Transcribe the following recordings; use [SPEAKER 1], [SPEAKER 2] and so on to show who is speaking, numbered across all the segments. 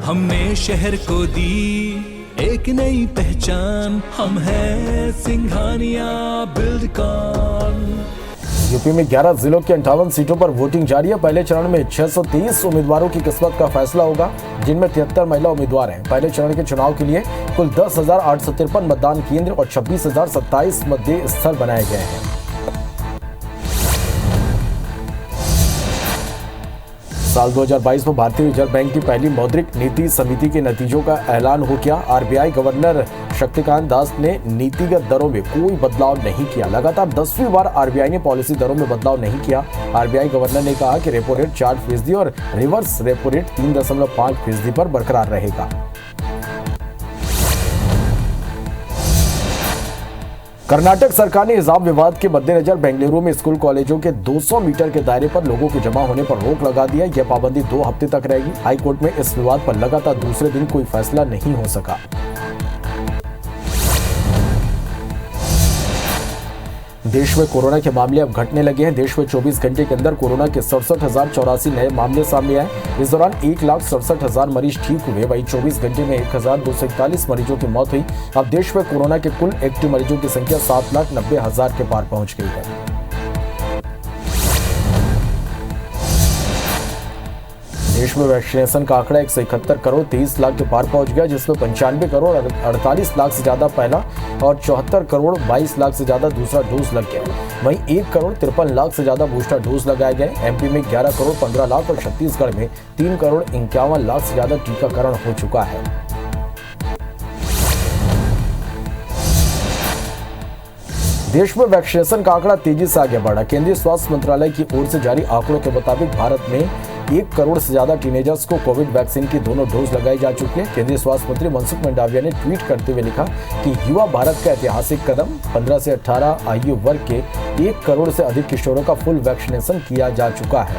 [SPEAKER 1] हमने शहर को दी एक नई पहचान, हम हैं सिंघानिया बिल्डकॉन।
[SPEAKER 2] यूपी में 11 जिलों के 58 सीटों पर वोटिंग जारी है। पहले चरण में 623 उम्मीदवारों की किस्मत का फैसला होगा, जिनमें 73 महिला उम्मीदवार हैं। पहले चरण के चुनाव के लिए कुल 10,853 मतदान केंद्र और 26,027 मतदेय स्थल बनाए गए हैं। साल 2022 में भारतीय रिजर्व बैंक की पहली मौद्रिक नीति समिति के नतीजों का ऐलान हो गया। आरबीआई गवर्नर शक्तिकांत दास ने नीतिगत दरों में कोई बदलाव नहीं किया। लगातार 10वीं बार आरबीआई ने पॉलिसी दरों में बदलाव नहीं किया। आरबीआई गवर्नर ने कहा कि रेपो रेट 4% और रिवर्स रेपो रेट 3.5% पर बरकरार रहेगा। कर्नाटक सरकार ने हिजाब विवाद के मद्देनजर बेंगलुरु में स्कूल कॉलेजों के 200 मीटर के दायरे पर लोगों के जमा होने पर रोक लगा दिया। यह पाबंदी 2 हफ्ते तक रहेगी। हाईकोर्ट में इस विवाद पर लगातार दूसरे दिन कोई फैसला नहीं हो सका। देश में कोरोना के मामले अब घटने लगे हैं। देश में 24 घंटे के अंदर कोरोना के 67,084 नए मामले सामने आए। इस दौरान 1,67,000 मरीज ठीक हुए। वहीं 24 घंटे में 1,241 मरीजों की मौत हुई। अब देश में कोरोना के कुल एक्टिव मरीजों की संख्या 7,90,000 के पार पहुंच गई है। देश में वैक्सीनेशन का आंकड़ा 171 करोड़ 23 लाख के पार पहुंच गया, जिसमें 95 करोड़ 48 लाख से ज्यादा पहला और 74 करोड़ 22 लाख से ज्यादा दूसरा डोज लग गया। वहीं 1 करोड़ 53 लाख से ज्यादा बूस्टर डोज लगाए गए। एमपी में 11 करोड़ 15 लाख और छत्तीसगढ़ में 3 करोड़ 51 लाख से ज्यादा टीकाकरण हो चुका है। देश में वैक्सीनेशन का आंकड़ा तेजी से आगे बढ़ा। केंद्रीय स्वास्थ्य मंत्रालय की ओर से जारी आंकड़ों के मुताबिक भारत में 1 करोड़ से ज्यादा टीनेजर्स को कोविड वैक्सीन की दोनों डोज लगाई जा चुकी है। केंद्रीय स्वास्थ्य मंत्री मनसुख मंडाविया ने ट्वीट करते हुए लिखा कि युवा भारत का ऐतिहासिक कदम, 15 से 18 आयु वर्ग के 1 करोड़ से अधिक किशोरों का फुल वैक्सीनेशन किया जा चुका है।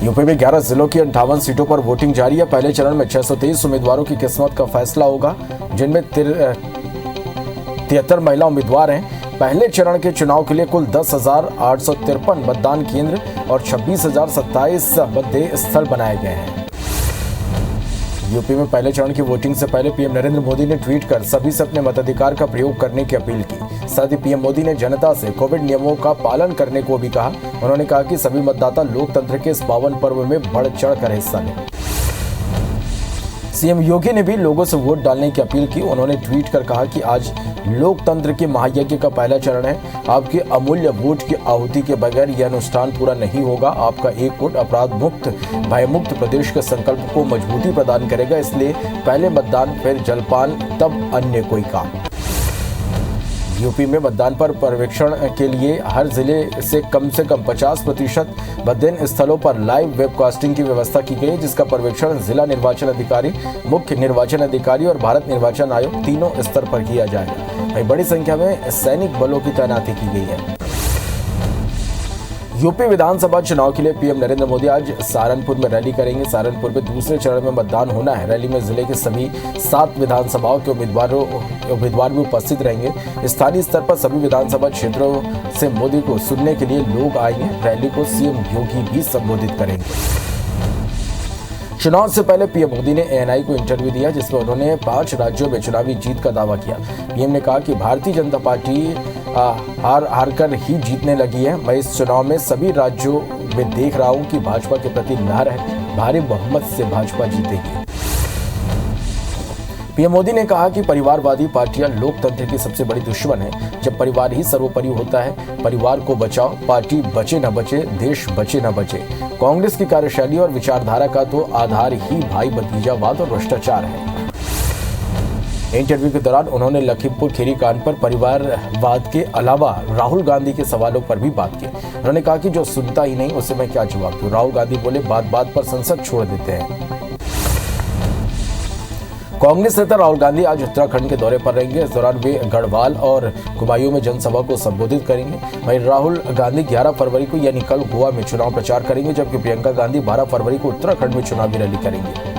[SPEAKER 2] यूपी में 11 जिलों की 58 सीटों पर वोटिंग जारी है। पहले चरण में 623 उम्मीदवारों की किस्मत का फैसला होगा, जिनमें 73 महिला उम्मीदवार हैं। पहले चरण के चुनाव के लिए कुल 10,853 मतदान केंद्र और 26,027 मतदेय स्थल बनाए गए हैं। यूपी में पहले चरण की वोटिंग से पहले पीएम नरेंद्र मोदी ने ट्वीट कर सभी से अपने मताधिकार का प्रयोग करने की अपील की। साथ ही पीएम मोदी ने जनता से कोविड नियमों का पालन करने को भी कहा। उन्होंने कहा कि सभी मतदाता लोकतंत्र के इस पावन पर्व में बढ़ चढ़कर हिस्सा लें। सीएम योगी ने भी लोगों से वोट डालने की अपील की। उन्होंने ट्वीट कर कहा कि आज लोकतंत्र के महायज्ञ का पहला चरण है। आपके अमूल्य वोट की आहुति के बगैर यह अनुष्ठान पूरा नहीं होगा। आपका एक वोट अपराध मुक्त, भय मुक्त प्रदेश के संकल्प को मजबूती प्रदान करेगा। इसलिए पहले मतदान, फिर जलपान, तब अन्य कोई काम। यूपी में मतदान पर पर्यवेक्षण के लिए हर जिले से कम 50% मतदान स्थलों पर लाइव वेबकास्टिंग की व्यवस्था की गई, जिसका पर्यवेक्षण जिला निर्वाचन अधिकारी, मुख्य निर्वाचन अधिकारी और भारत निर्वाचन आयोग तीनों स्तर पर किया जाएगा। बड़ी संख्या में सैनिक बलों की तैनाती की गई है। यूपी विधानसभा चुनाव के लिए पीएम नरेंद्र मोदी आज सहारनपुर में रैली करेंगे। सहारनपुर में दूसरे चरण में मतदान होना है। रैली में जिले के सभी 7 विधानसभाओं के उम्मीदवार भी उपस्थित रहेंगे। स्थानीय स्तर पर सभी विधानसभा क्षेत्रों से मोदी को सुनने के लिए लोग आएंगे। रैली को सीएम योगी भी संबोधित करेंगे। चुनाव से पहले पीएम मोदी ने एएनआई को इंटरव्यू दिया, जिसमें उन्होंने 5 राज्यों में चुनावी जीत का दावा किया। पीएम ने कहा कि भारतीय जनता पार्टी हार कर ही जीतने लगी है। मैं इस चुनाव में सभी राज्यों में देख रहा हूं कि भाजपा के प्रति लहर है। भारी बहुमत से भाजपा जीतेगी। पीएम मोदी ने कहा कि परिवारवादी पार्टियां लोकतंत्र की सबसे बड़ी दुश्मन है। जब परिवार ही सर्वोपरि होता है, परिवार को बचाओ, पार्टी बचे न बचे, देश बचे न बचे। कांग्रेस की कार्यशैली और विचारधारा का तो आधार ही भाई भतीजावाद और भ्रष्टाचार है। इंटरव्यू के दौरान उन्होंने लखीमपुर खीरी कांड पर परिवारवाद के अलावा राहुल गांधी के सवालों पर भी बात की। उन्होंने कहा कि जो सुनता ही नहीं उसे मैं क्या जवाब दूं। राहुल गांधी बोले, बात बात पर संसद छोड़ देते हैं। कांग्रेस नेता राहुल गांधी आज उत्तराखंड के दौरे पर रहेंगे। इस दौरान वे गढ़वाल और कुमायूं में जनसभा को संबोधित करेंगे। वहीं राहुल गांधी 11 फरवरी को यानी कल गोवा में चुनाव प्रचार करेंगे, जबकि प्रियंका गांधी 12 फरवरी को उत्तराखंड में चुनावी रैली करेंगे।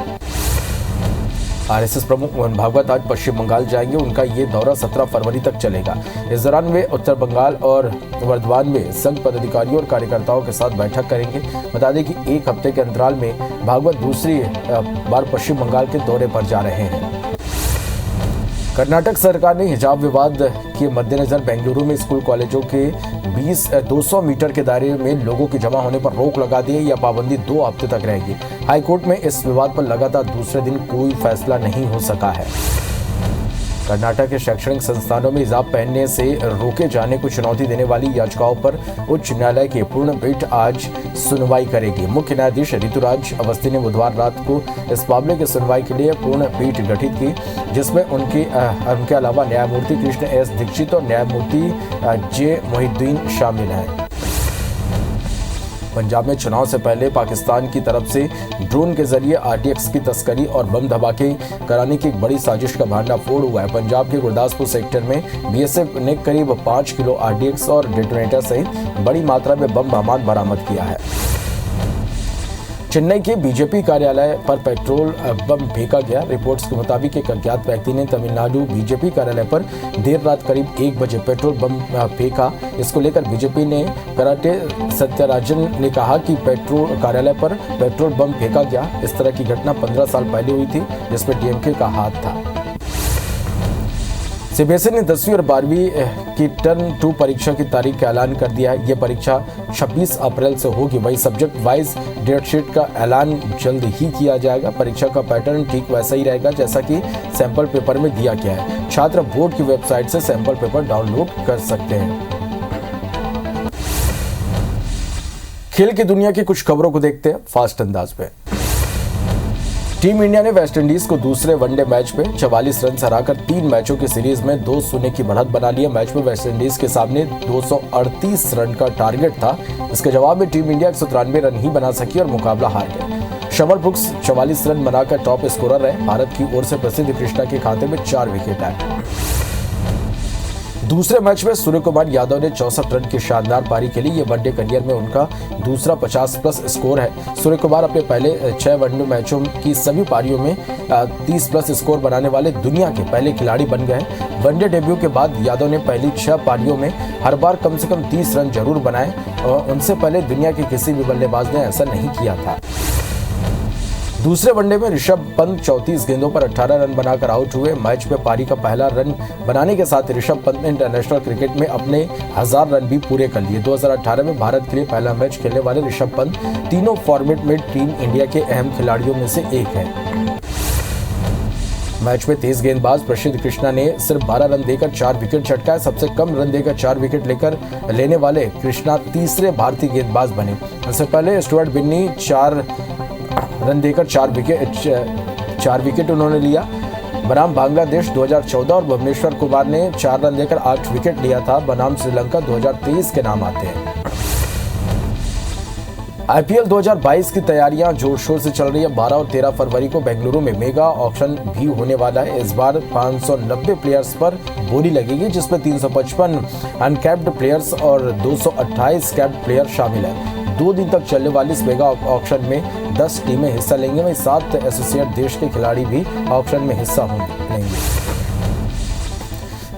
[SPEAKER 2] आरएसएस प्रमुख मोहन भागवत आज पश्चिम बंगाल जाएंगे। उनका ये दौरा 17 फरवरी तक चलेगा। इस दौरान वे उत्तर बंगाल और वर्धमान में संघ पदाधिकारियों और कार्यकर्ताओं के साथ बैठक करेंगे। बता दें कि एक हफ्ते के अंतराल में भागवत दूसरी बार पश्चिम बंगाल के दौरे पर जा रहे हैं। कर्नाटक सरकार ने हिजाब विवाद के मद्देनजर बेंगलुरु में स्कूल कॉलेजों के 200 मीटर के दायरे में लोगों के जमा होने पर रोक लगा दी है। यह पाबंदी 2 हफ्ते तक रहेगी। हाईकोर्ट में इस विवाद पर लगातार दूसरे दिन कोई फैसला नहीं हो सका है। कर्नाटक के शैक्षणिक संस्थानों में हिजाब पहनने से रोके जाने को चुनौती देने वाली याचिकाओं पर उच्च न्यायालय की पूर्ण पीठ आज सुनवाई करेगी। मुख्य न्यायाधीश ऋतुराज अवस्थी ने बुधवार रात को इस मामले की सुनवाई के लिए पूर्ण पीठ गठित की, जिसमें उनके अलावा न्यायमूर्ति कृष्ण एस दीक्षित और न्यायमूर्ति जे मोहिद्दीन शामिल हैं। पंजाब में चुनाव से पहले पाकिस्तान की तरफ से ड्रोन के जरिए आरडीएक्स की तस्करी और बम धमाके कराने की एक बड़ी साजिश का भांडाफोड़ हुआ है। पंजाब के गुरदासपुर सेक्टर में बीएसएफ ने करीब 5 किलो आरडीएक्स और डेटोनेटर सहित बड़ी मात्रा में बम सामान बरामद किया है। चेन्नई के बीजेपी कार्यालय पर पेट्रोल बम फेंका गया। रिपोर्ट्स के मुताबिक एक अज्ञात व्यक्ति ने तमिलनाडु बीजेपी कार्यालय पर देर रात करीब 1 बजे पेट्रोल बम फेंका। इसको लेकर बीजेपी ने कराटे सत्यराजन ने कहा कि कार्यालय पर पेट्रोल बम फेंका गया। इस तरह की घटना 15 साल पहले हुई थी, जिसमें डीएमके का हाथ था। सीबीएसई ने 10वीं और 12वीं की टर्म 2 परीक्षा की तारीख का ऐलान कर दिया है। ये परीक्षा 26 अप्रैल से होगी। वही सब्जेक्ट वाइज डेटशीट का ऐलान जल्द ही किया जाएगा। परीक्षा का पैटर्न ठीक वैसा ही रहेगा जैसा कि सैंपल पेपर में दिया गया है। छात्र बोर्ड की वेबसाइट से सैंपल पेपर डाउनलोड कर सकते हैं। खेल की दुनिया की कुछ खबरों को देखते हैं फास्ट अंदाज में। टीम इंडिया ने वेस्टइंडीज को दूसरे वनडे मैच में 44 रन से हराकर 3 मैचों की सीरीज में 2-0 की बढ़त बना ली है। मैच में वेस्टइंडीज के सामने 238 रन का टारगेट था। इसके जवाब में टीम इंडिया 193 रन ही बना सकी और मुकाबला हार गया। शमर ब्रुक्स 44 रन बनाकर टॉप स्कोरर रहे। भारत की ओर से प्रसिद्ध कृष्णा के खाते में 4 विकेट आए। दूसरे मैच में सूर्य कुमार यादव ने 64 रन की शानदार पारी के लिए ये वनडे करियर में उनका दूसरा 50+ स्कोर है। सूर्य कुमार अपने पहले 6 वनडे मैचों की सभी पारियों में 30+ स्कोर बनाने वाले दुनिया के पहले खिलाड़ी बन गए। वनडे डेब्यू के बाद यादव ने पहली 6 पारियों में हर बार कम से कम 30 रन जरूर बनाए और उनसे पहले दुनिया के किसी भी बल्लेबाज ने ऐसा नहीं किया था। दूसरे वनडे में ऋषभ पंत 34 गेंदों पर 18 रन बनाकर आउट हुए। मैच में पारी का पहला रन बनाने के साथ ऋषभ पंत ने इंटरनेशनल क्रिकेट में अपने 1000 रन भी पूरे कर लिए। 2018 में भारत के लिए पहला मैच खेलने वाले ऋषभ पंत तीनों फॉर्मेट में टीम इंडिया के अहम खिलाड़ियों में से एक है। मैच में तेज गेंदबाज प्रसिद्ध कृष्णा ने सिर्फ 12 रन देकर 4 विकेट झटकाए। सबसे कम रन देकर 4 विकेट लेने वाले कृष्णा तीसरे भारतीय गेंदबाज बने। इससे पहले स्टुअर्ट बिन्नी 4 रन देकर 4 विकेट उन्होंने लिया। बनाम बांग्लादेश 2014 और भुवनेश्वर कुमार ने 4 रन देकर 8 विकेट लिया था। बनाम श्रीलंका 2023 के नाम आते हैं। आईपीएल 2022 की तैयारियां जोर शोर से चल रही है। 12 और 13 फरवरी को बेंगलुरु में मेगा ऑक्शन भी होने वाला है। इस बार 590 प्लेयर्स पर बोली लगेगी, जिसमें 355 अनकैप्ड प्लेयर्स और 228 कैप्ड प्लेयर शामिल है। 2 दिन तक चलने वाली इस मेगा ऑक्शन में 10 टीमें हिस्सा लेंगे। वहीं 7 एसोसिएट देश के खिलाड़ी भी ऑक्शन में हिस्सा लेंगे।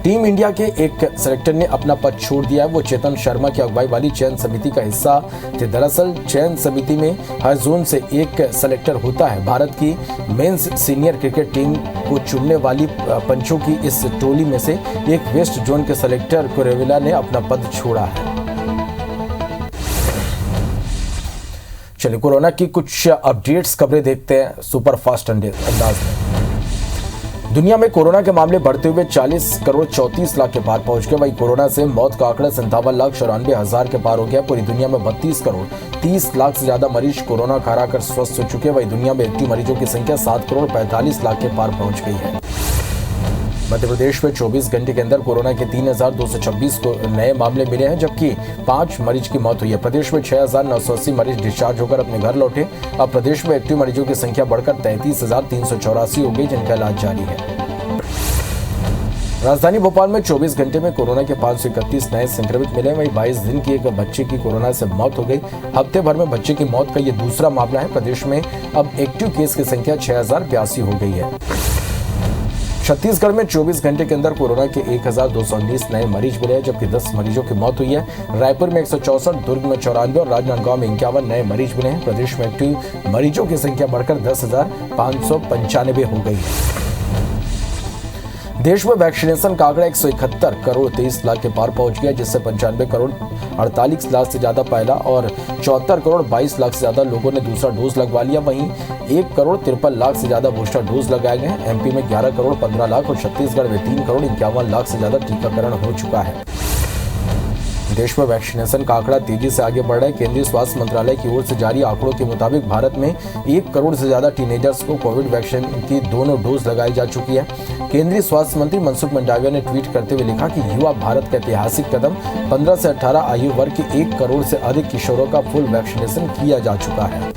[SPEAKER 2] टीम इंडिया के एक सेलेक्टर ने अपना पद छोड़ दिया है। वो चेतन शर्मा की अगुवाई वाली चयन समिति का हिस्सा थे। दरअसल चयन समिति में हर जोन से एक सेलेक्टर होता है। भारत की मेंस सीनियर क्रिकेट टीम को चुनने वाली पंचों की इस टोली में से एक वेस्ट जोन के सेलेक्टर कुरेविला ने अपना पद छोड़ा है। चलिए कोरोना की कुछ अपडेट्स खबरें देखते हैं सुपर फास्ट अंदाज में। दुनिया में कोरोना के मामले बढ़ते हुए 40 करोड़ 34 लाख के पार पहुंच गए। वहीं कोरोना से मौत का आंकड़ा 57,94,000 के पार हो गया। पूरी दुनिया में 32 करोड़ 30 लाख से ज्यादा मरीज कोरोना का हराकर स्वस्थ हो चुके हैं। वहीं दुनिया में एक्टिव मरीजों की संख्या 7 करोड़ 45 लाख के पार पहुंच गई है। मध्य प्रदेश में 24 घंटे के अंदर कोरोना के 3,226 नए मामले मिले हैं, जबकि 5 मरीज की मौत हुई है। प्रदेश में 6,980 मरीज डिस्चार्ज होकर अपने घर लौटे। अब प्रदेश में एक्टिव मरीजों की संख्या बढ़कर 33,384 हो गई, जिनका इलाज जारी है। राजधानी भोपाल में 24 घंटे में कोरोना के 531 नए संक्रमित मिले। वहीं 22 दिन की एक बच्चे की कोरोना से मौत हो गई। हफ्ते भर में बच्चे की मौत का ये दूसरा मामला है। प्रदेश में अब एक्टिव केस की संख्या 6,082 हो गई है। छत्तीसगढ़ में 24 घंटे के अंदर कोरोना के 1219 नए मरीज मिले हैं, जबकि 10 मरीजों की मौत हुई है। रायपुर में 164, दुर्ग में 94 और राजनांदगांव में 51 नए मरीज मिले हैं। प्रदेश में एक्टिव मरीजों की संख्या बढ़कर 10,595 हो गई है। देश में वैक्सीनेशन का आंकड़ा 171 करोड़ 23 लाख के पार पहुंच गया, जिससे 95 करोड़ 48 लाख से ज्यादा पहला और 74 करोड़ 22 लाख से ज्यादा लोगों ने दूसरा डोज लगवा लिया। वहीं 1 करोड़ 53 लाख से ज्यादा बूस्टर डोज लगाए गए हैं। एमपी में 11 करोड़ 15 लाख और छत्तीसगढ़ में 3 करोड़ 51 लाख से ज्यादा टीकाकरण हो चुका है। देश में वैक्सीनेशन का आंकड़ा तेजी से आगे बढ़ रहा है। केंद्रीय स्वास्थ्य मंत्रालय की ओर से जारी आंकड़ों के मुताबिक भारत में 1 करोड़ से ज्यादा टीनेजर्स को कोविड वैक्सीन की दोनों डोज लगाई जा चुकी है। केंद्रीय स्वास्थ्य मंत्री मनसुख मंडाविया ने ट्वीट करते हुए लिखा कि युवा भारत का ऐतिहासिक कदम, 15 से 18 आयु वर्ग के 1 करोड़ से अधिक किशोरों का फुल वैक्सीनेशन किया जा चुका है।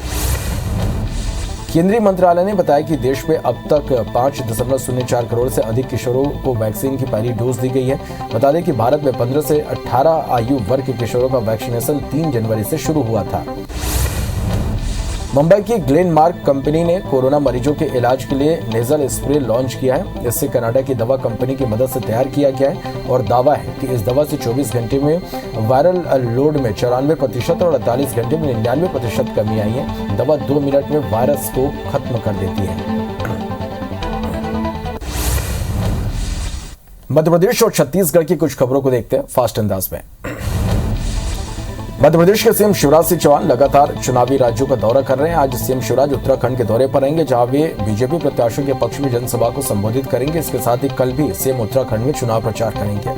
[SPEAKER 2] केंद्रीय मंत्रालय ने बताया कि देश में अब तक 5.04 करोड़ से अधिक किशोरों को वैक्सीन की पहली डोज दी गई है। बता दें कि भारत में 15 से 18 आयु वर्ग के किशोरों का वैक्सीनेशन 3 जनवरी से शुरू हुआ था। मुंबई की ग्लेनमार्क कंपनी ने कोरोना मरीजों के इलाज के लिए नेजल स्प्रे लॉन्च किया है। इससे कनाडा की दवा कंपनी की मदद से तैयार किया गया है और दावा है कि इस दवा से 24 घंटे में वायरल लोड में 94% और 48 घंटे में 99% कमी आई है। दवा 2 मिनट में वायरस को खत्म कर देती है। मध्य प्रदेश और छत्तीसगढ़ की कुछ खबरों को देखते हैं फास्ट अंदाज में। मध्य प्रदेश के सीएम शिवराज सिंह चौहान लगातार चुनावी राज्यों का दौरा कर रहे हैं। आज सीएम शिवराज उत्तराखंड के दौरे पर रहेंगे, जहां वे बीजेपी प्रत्याशियों के पक्ष में जनसभा को संबोधित करेंगे। इसके साथ ही कल भी सीएम उत्तराखंड में चुनाव प्रचार करेंगे।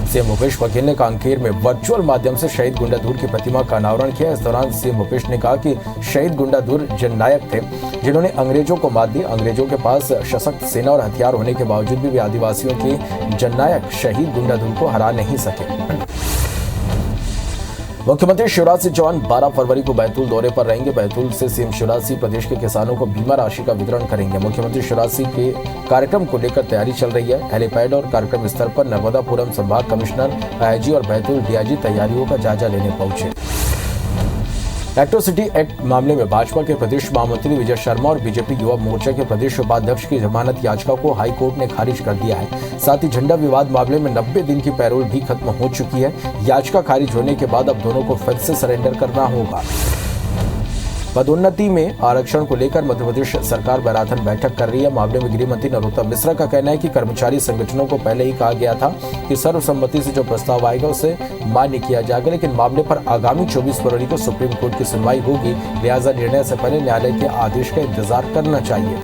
[SPEAKER 2] सीएम भूपेश बघेल ने कांकेर में वर्चुअल माध्यम से शहीद गुंडाधुर की प्रतिमा का अनावरण किया। इस दौरान सीएम भूपेश ने कहा कि शहीद गुंडाधुर जननायक थे, जिन्होंने अंग्रेजों को मात दी। अंग्रेजों के पास सशक्त सेना और हथियार होने के बावजूद भी वे आदिवासियों के जननायक शहीद गुंडाधुर को हरा नहीं सके। मुख्यमंत्री शिवराज सिंह चौहान 12 फरवरी को बैतूल दौरे पर रहेंगे। बैतूल से सीएम शिवराज सिंह प्रदेश के किसानों को बीमा राशि का वितरण करेंगे। मुख्यमंत्री शिवराज सिंह के कार्यक्रम को लेकर तैयारी चल रही है। हेलीपैड और कार्यक्रम स्थल पर नर्मदापुरम संभाग कमिश्नर आईजी और बैतूल डीआईजी तैयारियों का जायजा लेने पहुंचे। एट्रोसिटी एक्ट मामले में भाजपा के प्रदेश महामंत्री विजय शर्मा और बीजेपी युवा मोर्चा के प्रदेश उपाध्यक्ष की जमानत याचिका को हाई कोर्ट ने खारिज कर दिया है। साथ ही झंडा विवाद मामले में 90 दिन की पैरोल भी खत्म हो चुकी है। याचिका खारिज होने के बाद अब दोनों को फिर से सरेंडर करना होगा। पदोन्नति में आरक्षण को लेकर मध्य प्रदेश सरकार मैराथन बैठक कर रही है। मामले में गृह मंत्री नरोत्तम मिश्रा का कहना है कि कर्मचारी संगठनों को पहले ही कहा गया था कि सर्वसम्मति से जो प्रस्ताव आएगा उसे मान्य किया जाएगा, लेकिन मामले पर आगामी 24 फरवरी को सुप्रीम कोर्ट की सुनवाई होगी। लिहाजा निर्णय से पहले न्यायालय के आदेश का इंतजार करना चाहिए।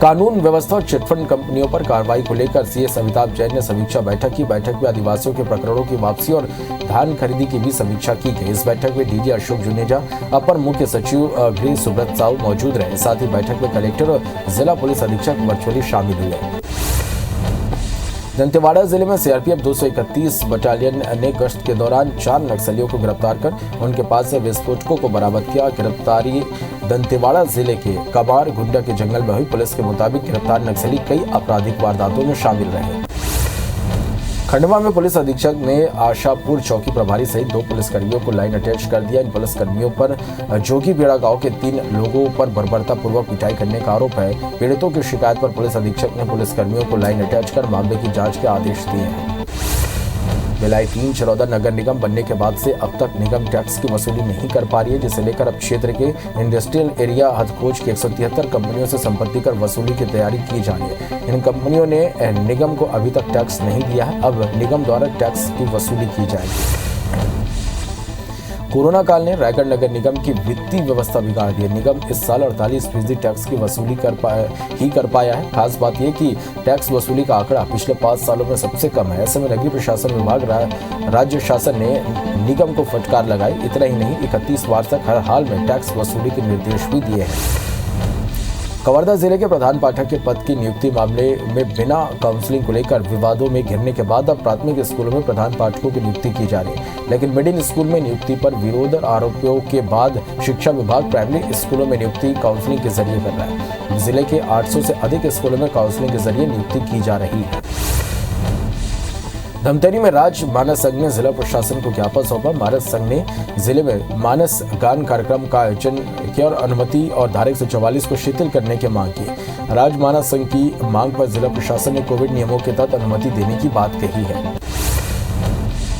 [SPEAKER 2] कानून व्यवस्था और चिटफंड कंपनियों पर कार्रवाई को लेकर सीएस अमिताभ जैन ने समीक्षा बैठक की। बैठक में आदिवासियों के प्रकरणों की वापसी और धान खरीदी की भी समीक्षा की गई। इस बैठक में डीजी अशोक जुनेजा, अपर मुख्य सचिव गृह सुब्रत साहू मौजूद रहे। साथ ही बैठक में कलेक्टर और जिला पुलिस अधीक्षक वर्चुअली शामिल हुए। दंतेवाड़ा जिले में सीआरपीएफ 231 बटालियन ने गश्त के दौरान 4 नक्सलियों को गिरफ्तार कर उनके पास से विस्फोटकों को बरामद किया। गिरफ्तारी दंतेवाड़ा जिले के कबार गुंडा के जंगल में हुई। पुलिस के मुताबिक गिरफ्तार नक्सली कई आपराधिक वारदातों में शामिल रहे। खंडवा में पुलिस अधीक्षक ने आशापुर चौकी प्रभारी सहित 2 पुलिसकर्मियों को लाइन अटैच कर दिया। इन पुलिसकर्मियों पर जोगीबेड़ा गांव के 3 लोगों पर बर्बरतापूर्वक पिटाई करने का आरोप है। पीड़ितों की शिकायत पर पुलिस अधीक्षक ने पुलिसकर्मियों को लाइन अटैच कर मामले की जांच के आदेश दिए हैं। भिलाई 3 चरौदा नगर निगम बनने के बाद से अब तक निगम टैक्स की वसूली नहीं कर पा रही है, जिसे लेकर अब क्षेत्र के इंडस्ट्रियल एरिया हथखोज की 173 कंपनियों से संपत्ति कर वसूली की तैयारी की जा रही है। इन कंपनियों ने निगम को अभी तक टैक्स नहीं दिया है। अब निगम द्वारा टैक्स की वसूली की जाएगी। कोरोना काल ने रायगढ़ नगर निगम की वित्तीय व्यवस्था बिगाड़ दी है। निगम इस साल 48% टैक्स की वसूली कर पाया है। खास बात यह कि टैक्स वसूली का आंकड़ा पिछले 5 सालों में सबसे कम है। ऐसे में नगरीय प्रशासन विभाग राज्य शासन ने निगम को फटकार लगाई। इतना ही नहीं, 31 मार्च तक हर हाल में टैक्स वसूली के निर्देश भी दिए हैं। कवर्धा जिले के प्रधान पाठक के पद की नियुक्ति मामले में बिना काउंसलिंग को लेकर विवादों में घिरने के बाद अब प्राथमिक स्कूलों में प्रधान पाठकों की नियुक्ति की जा रही है, लेकिन मिडिल स्कूल में नियुक्ति पर विरोध और आरोपों के बाद शिक्षा विभाग प्राइमरी स्कूलों में नियुक्ति काउंसलिंग के जरिए कर रहा है। जिले के 800 से अधिक स्कूलों में काउंसलिंग के जरिए नियुक्ति की जा रही है। धमतरी में राज्य मानस संघ ने जिला प्रशासन को ज्ञापन सौंपा। मानस संघ ने जिले में मानस गान कार्यक्रम का आयोजन किया और अनुमति और धारा 144 को शिथिल करने की मांग की। राजमाना संघ की मांग पर जिला प्रशासन ने कोविड नियमों के तहत अनुमति देने की बात कही है।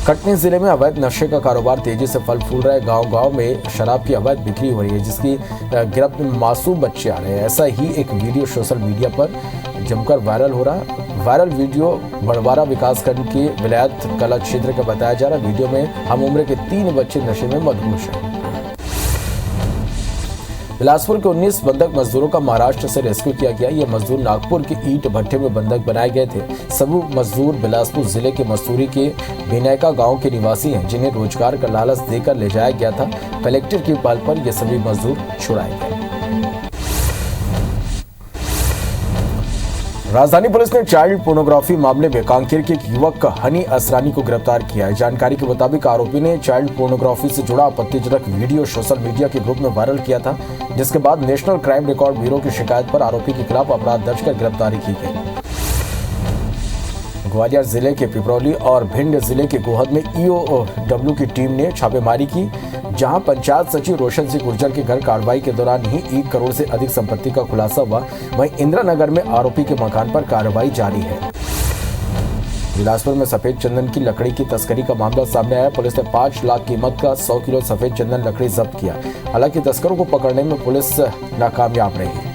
[SPEAKER 2] कटनी जिले में अवैध नशे का कारोबार तेजी से फल फूल रहा है। गांव-गांव में शराब की अवैध बिक्री हो रही है, जिसकी गिरफ्त में मासूम बच्चे आ रहे हैं। ऐसा ही एक वीडियो सोशल मीडिया पर जमकर वायरल हो रहा है। वायरल वीडियो बड़वारा विकासखंड के विलायत कला क्षेत्र का बताया जा रहा है। वीडियो में हम उम्र के 3 बच्चे नशे में मदहोश हैं। बिलासपुर के 19 बंधक मजदूरों का महाराष्ट्र से रेस्क्यू किया गया। ये मजदूर नागपुर के ईंट भट्टे में बंधक बनाए गए थे। सभी मजदूर बिलासपुर जिले के मस्तूरी के विनायका गांव के निवासी हैं, जिन्हें रोजगार का लालच देकर ले जाया गया था। कलेक्टर की पहल पर ये सभी मजदूर छुड़ाए गए। राजधानी पुलिस ने चाइल्ड पोर्नोग्राफी मामले में कांकेर के एक युवक हनी असरानी को गिरफ्तार किया है। जानकारी के मुताबिक आरोपी ने चाइल्ड पोर्नोग्राफी से जुड़ा आपत्तिजनक वीडियो सोशल मीडिया के ग्रुप में वायरल किया था, जिसके बाद नेशनल क्राइम रिकॉर्ड ब्यूरो की शिकायत पर आरोपी के खिलाफ अपराध दर्ज कर गिरफ्तारी की गई। ग्वालियर जिले के पिपरौली और भिंड जिले के गोहद में ईओडब्ल्यू की टीम ने छापेमारी की, जहां पंचायत सचिव रोशन सिंह गुर्जर के घर कार्रवाई के दौरान ही 1 करोड़ से अधिक संपत्ति का खुलासा हुआ। वहीं इंदिरानगर में आरोपी के मकान पर कार्रवाई जारी है। बिलासपुर में सफेद चंदन की लकड़ी की तस्करी का मामला सामने आया। पुलिस ने 5 लाख कीमत का 100 किलो सफेद चंदन लकड़ी जब्त किया। हालांकि तस्करों को पकड़ने में पुलिस नाकामयाब रही।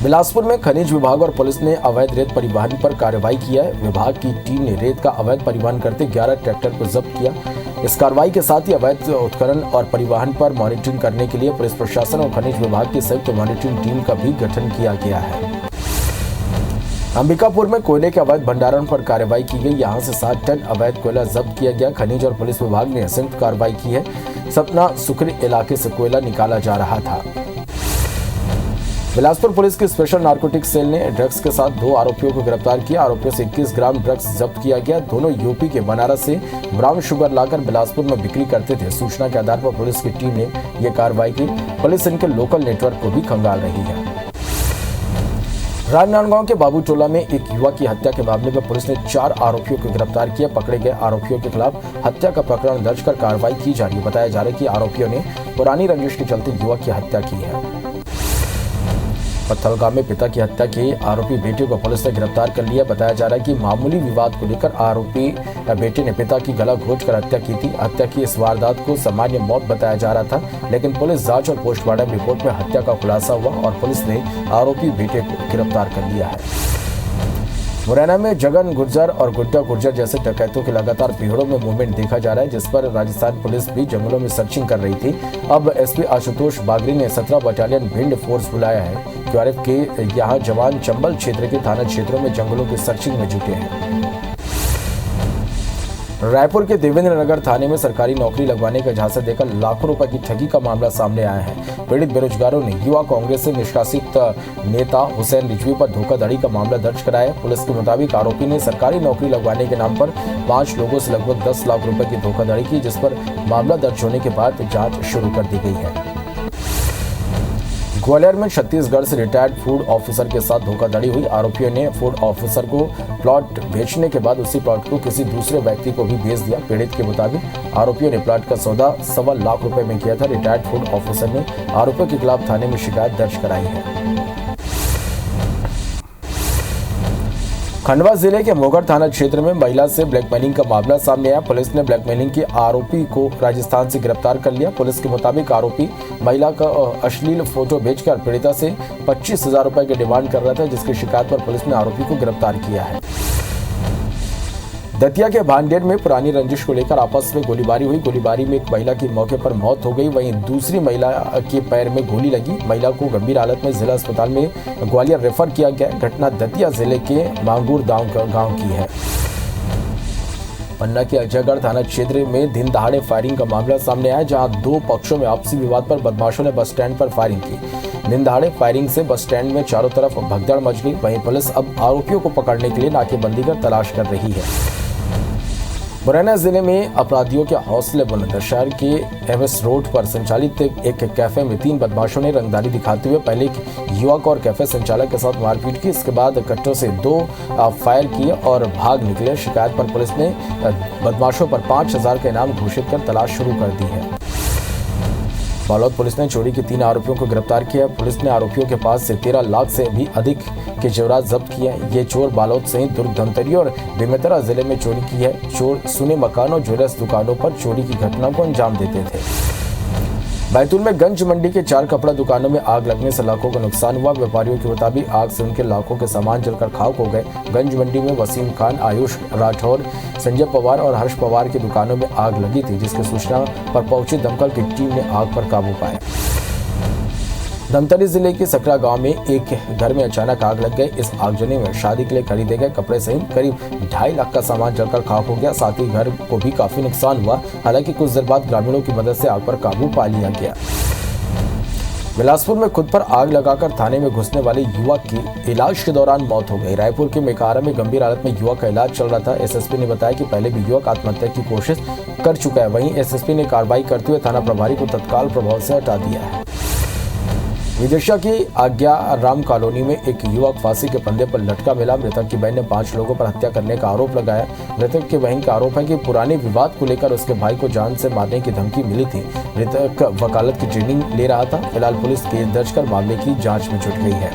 [SPEAKER 2] बिलासपुर में खनिज विभाग और पुलिस ने अवैध रेत परिवहन पर कार्रवाई किया है। विभाग की टीम ने रेत का अवैध परिवहन करते 11 ट्रैक्टर को जब्त किया। इस कार्रवाई के साथ ही अवैध उत्खनन और परिवहन पर मॉनिटरिंग करने के लिए पुलिस प्रशासन और खनिज विभाग की संयुक्त मॉनिटरिंग टीम का भी गठन किया गया है। अंबिकापुर में कोयले के अवैध भंडारण पर कार्रवाई की गई। यहां से 7 टन अवैध कोयला जब्त किया गया। खनिज और पुलिस विभाग ने संयुक्त कार्रवाई की है। सपना सुखरी इलाके से कोयला निकाला जा रहा था। बिलासपुर पुलिस की स्पेशल नार्कोटिक्स सेल ने ड्रग्स के साथ 2 आरोपियों को गिरफ्तार किया। आरोपियों से 21 ग्राम ड्रग्स जब्त किया गया। दोनों यूपी के बनारस से ब्राउन शुगर लाकर बिलासपुर में बिक्री करते थे। सूचना के आधार पर पुलिस की टीम ने यह कार्रवाई की। पुलिस इनके लोकल नेटवर्क को भी खंगाल रही है। राजनांदगांव के बाबूटोला में एक युवक की हत्या के मामले में पुलिस ने 4 आरोपियों को गिरफ्तार किया। पकड़े गए आरोपियों के खिलाफ हत्या का प्रकरण दर्ज कर कार्रवाई की जा रही है। बताया जा रहा है कि आरोपियों ने पुरानी रंजिश के चलते युवक की हत्या की है। पत्थलगांव में पिता की हत्या के आरोपी बेटे को पुलिस ने गिरफ्तार कर लिया। बताया जा रहा है कि मामूली विवाद को लेकर आरोपी बेटे ने पिता की गला घोंचकर हत्या की थी। हत्या की इस वारदात को सामान्य मौत बताया जा रहा था, लेकिन पुलिस जांच और पोस्टमार्टम रिपोर्ट में हत्या का खुलासा हुआ और पुलिस ने आरोपी बेटे को गिरफ्तार कर लिया है। मुरैना में जगन गुर्जर और गुड्डा गुर्जर जैसे डकैतों के लगातार भीड़ों में मूवमेंट देखा जा रहा है, जिस पर राजस्थान पुलिस भी जंगलों में सर्चिंग कर रही थी। अब एसपी आशुतोष बागरी ने 17 बटालियन भिंड फोर्स बुलाया है। क्यूआरएफ के यहां जवान चंबल क्षेत्र के थाना क्षेत्रों में जंगलों की सर्चिंग में जुटे हैं। रायपुर के देवेंद्र नगर थाने में सरकारी नौकरी लगवाने का झांसा देकर लाखों रुपए की ठगी का मामला सामने आया है। पीड़ित बेरोजगारों ने युवा कांग्रेस से निष्कासित नेता हुसैन रिजवी पर धोखाधड़ी का मामला दर्ज कराया। पुलिस के मुताबिक आरोपी ने सरकारी नौकरी लगवाने के नाम पर 5 लोगों से लगभग 10 लाख रुपए की धोखाधड़ी की, जिस पर मामला दर्ज होने के बाद जांच शुरू कर दी गई है। ग्वालियर में छत्तीसगढ़ से रिटायर्ड फूड ऑफिसर के साथ धोखाधड़ी हुई। आरोपियों ने फूड ऑफिसर को प्लॉट बेचने के बाद उसी प्लॉट को किसी दूसरे व्यक्ति को भी बेच दिया। पीड़ित के मुताबिक आरोपियों ने प्लॉट का सौदा 1.25 लाख रुपए में किया था। रिटायर्ड फूड ऑफिसर ने आरोपियों के खिलाफ थाने में शिकायत दर्ज कराई है। खंडवा जिले के मोगढ़ थाना क्षेत्र में महिला से ब्लैकमेलिंग का मामला सामने आया। पुलिस ने ब्लैकमेलिंग के आरोपी को राजस्थान से गिरफ्तार कर लिया। पुलिस के मुताबिक आरोपी महिला का अश्लील फोटो बेचकर पीड़िता से 25,000 रुपए की डिमांड कर रहा था, जिसकी शिकायत पर पुलिस ने आरोपी को गिरफ्तार किया है। दतिया के भांडेर में पुरानी रंजिश को लेकर आपस में गोलीबारी हुई। गोलीबारी में एक महिला की मौके पर मौत हो गई, वहीं दूसरी महिला के पैर में गोली लगी। महिला को गंभीर हालत में जिला अस्पताल में ग्वालियर रेफर किया गया। घटना दतिया जिले के मांगूर गांव की है। पन्ना के अजयगढ़ थाना क्षेत्र में दिन दहाड़े फायरिंग का मामला सामने आया, जहां 2 पक्षों में आपसी विवाद पर बदमाशों ने बस स्टैंड पर फायरिंग की। दिन दहाड़े फायरिंग से बस स्टैंड में चारों तरफ भगदड़ मच गई। वहीं पुलिस अब आरोपियों को पकड़ने के लिए नाकेबंदी कर तलाश कर रही है। मुरैना जिले में अपराधियों के हौसले बुलंद। शहर के एमएस रोड पर संचालित एक कैफे में 3 बदमाशों ने रंगदारी दिखाते हुए पहले एक युवक और कैफे संचालक के साथ मारपीट की। इसके बाद कट्टों से 2 फायर किए और भाग निकले। शिकायत पर पुलिस ने बदमाशों पर 5,000 का इनाम घोषित कर तलाश शुरू कर दी है। बालोद पुलिस ने चोरी के 3 आरोपियों को गिरफ्तार किया। पुलिस ने आरोपियों के पास से 13 लाख से भी अधिक के जेवरात जब्त किए हैं। ये चोर बालोद सहित दुर्ग, धमतरी और बेमेतरा जिले में चोरी की है। चोर सुने मकान और ज्वेलर्स दुकानों पर चोरी की घटना को अंजाम देते थे। बैतूल में गंज मंडी के 4 कपड़ा दुकानों में आग लगने से लाखों का नुकसान हुआ। व्यापारियों के मुताबिक आग से उनके लाखों के सामान जलकर खाक हो गए। गंज मंडी में वसीम खान, आयुष राठौर, संजय पवार और हर्ष पवार की दुकानों में आग लगी थी, जिसकी सूचना पर पहुंची दमकल की टीम ने आग पर काबू पाया। धमतरी जिले के सकरा गांव में एक घर में अचानक आग लग गई। इस आगजनी में शादी के लिए खरीदे गए कपड़े सहित करीब 2.5 लाख का सामान जलकर खाक हो गया। साथ ही घर को भी काफी नुकसान हुआ। हालांकि कुछ देर बाद ग्रामीणों की मदद से आग पर काबू पा लिया गया। बिलासपुर में खुद पर आग लगाकर थाने में घुसने वाले युवक की इलाज के दौरान मौत हो गई। रायपुर के मेकारा में गंभीर हालत में युवक का इलाज चल रहा था। एसएसपी ने बताया कि पहले भी युवक आत्महत्या की कोशिश कर चुका है। वहीं एसएसपी ने कार्रवाई करते हुए थाना प्रभारी को तत्काल प्रभाव से हटा दिया है। विदिशा की आज्ञा राम कॉलोनी में एक युवक फांसी के फंदे पर लटका मिला। मृतक की बहन ने 5 लोगों पर हत्या करने का आरोप लगाया। मृतक की बहन का आरोप है कि पुराने विवाद को लेकर उसके भाई को जान से मारने की धमकी मिली थी। मृतक वकालत की ट्रेनिंग ले रहा था। फिलहाल पुलिस केस दर्ज कर मामले की जांच में जुट गई है।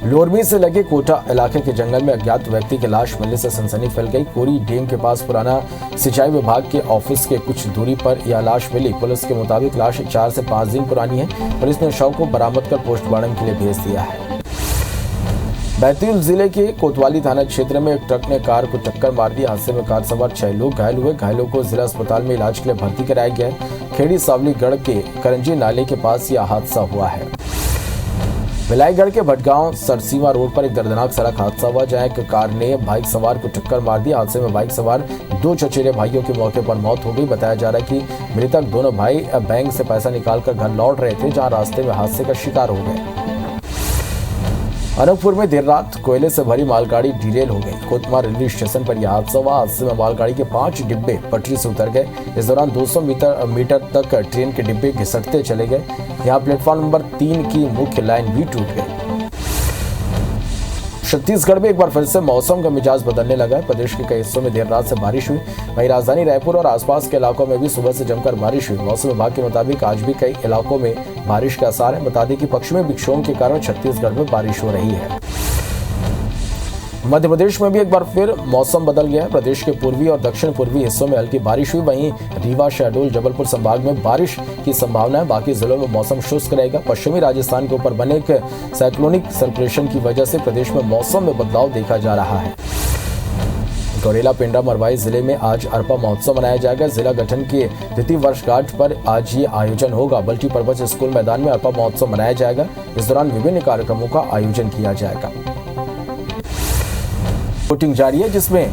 [SPEAKER 2] लोरमी से लगे कोटा इलाके के जंगल में अज्ञात व्यक्ति की लाश मिलने से सनसनी फैल गई। कोरी डैम के पास पुराना सिंचाई विभाग के ऑफिस के कुछ दूरी पर यह लाश मिली। पुलिस के मुताबिक लाश 4 से 5 दिन पुरानी है। पुलिस ने शव को बरामद कर पोस्टमार्टम के लिए भेज दिया है। बैतूल जिले के कोतवाली थाना क्षेत्र में एक ट्रक ने कार को टक्कर मार दी। हादसे में कार सवार 6 लोग घायल हुए। घायलों को जिला अस्पताल में इलाज के लिए भर्ती कराया गया है। खेड़ी सावलीगढ़ के करंजी नाले के पास यह हादसा हुआ है। भिलाईगढ़ के भटगांव सरसीवा रोड पर एक दर्दनाक सड़क हादसा हुआ, जहां एक कार ने बाइक सवार को टक्कर मार दी। हादसे में बाइक सवार 2 चचेरे भाइयों की मौके पर मौत हो गई। बताया जा रहा है कि मृतक दोनों भाई बैंक से पैसा निकालकर घर लौट रहे थे, जहां रास्ते में हादसे का शिकार हो गए। अनूपपुर में देर रात कोयले से भरी मालगाड़ी डिरेल हो गई। कोतमा रेलवे स्टेशन पर यह हादसा हुआ। हादसे में मालगाड़ी के 5 डिब्बे पटरी से उतर गए। इस दौरान 200 मीटर तक ट्रेन के डिब्बे घिसटते चले गए। यहाँ प्लेटफॉर्म नंबर 3 की मुख्य लाइन भी टूट गई। छत्तीसगढ़ में एक बार फिर से मौसम का मिजाज बदलने लगा है। प्रदेश के कई हिस्सों में देर रात से बारिश हुई। वहीं राजधानी रायपुर और आसपास के इलाकों में भी सुबह से जमकर बारिश हुई। मौसम विभाग के मुताबिक आज भी कई इलाकों में बारिश के आसार हैं। बता दें कि पश्चिमी विक्षोभ के कारण छत्तीसगढ़ में बारिश हो रही है। मध्य प्रदेश में भी एक बार फिर मौसम बदल गया है। प्रदेश के पूर्वी और दक्षिण पूर्वी हिस्सों में हल्की बारिश हुई। वहीं रीवा, शहडोल, जबलपुर संभाग में बारिश की संभावना है। बाकी जिलों में मौसम शुष्क रहेगा। पश्चिमी राजस्थान के ऊपर बने एक साइक्लोनिक सर्कुलेशन की वजह से प्रदेश में मौसम में बदलाव देखा जा रहा है। गौरेला, पेंड्रा, मरवाई जिले में आज अरपा महोत्सव मनाया जाएगा। जिला गठन के द्वितीय वर्षगांठ पर आज ये आयोजन होगा। बल्टी पर्वत स्कूल मैदान में अरपा महोत्सव मनाया जाएगा। इस दौरान विभिन्न कार्यक्रमों का आयोजन किया जाएगा। वोटिंग जारी है, जिसमें